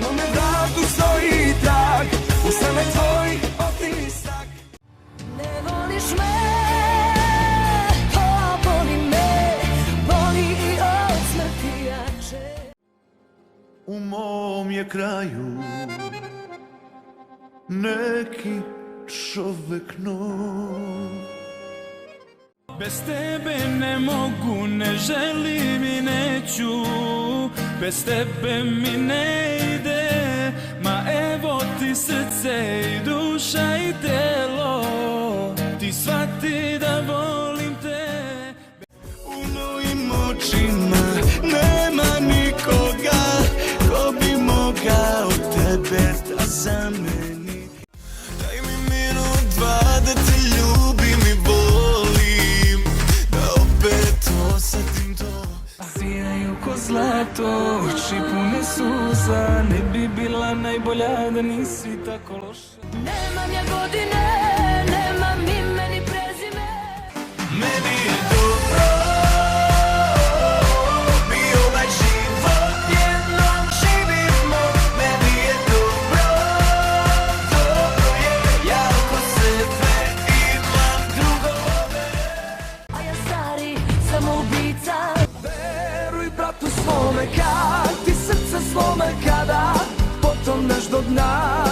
Na mome vratu stoji trag, usane tvoj otisak. Ne voliš me, pa boli me, boli i od smrti jače. U mom je kraju neki čovek nov. Bez tebe ne mogu, ne želim i neću, bez tebe mi ne ide, ma evo ti srce i duša i telo, ti shvati da volim te. U mojim očima nema nikoga ko bi mogao tebe da zameni. Daj mi minut, dva da te ljubim i volim, da opet osetim to. Sijaju ko zlato, oči pune suza, ne bi bila najbolja da nisi tako loša. Nemam ja godine, nemam ime ni prezime. Meni je dobro, mi ovaj život jednom živimo. Meni je dobro, dobro je, ja oko sebe imam drugove. A ja stari samoubica. Veruj bratu svome kad ti srce slome, kada potoneš do dna.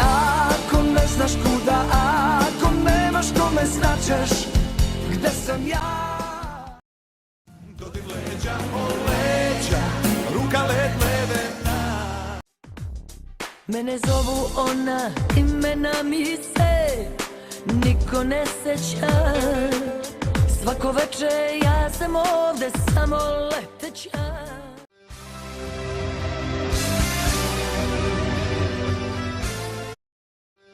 Ako ne znaš kuda, ako nemaš kome, znaćeš gde sam ja. Dodir leđa o leđa, ruka led ledena. Mene zovu ona, imena mi se niko ne seća. Svako veče ja sam ovde samo leteća.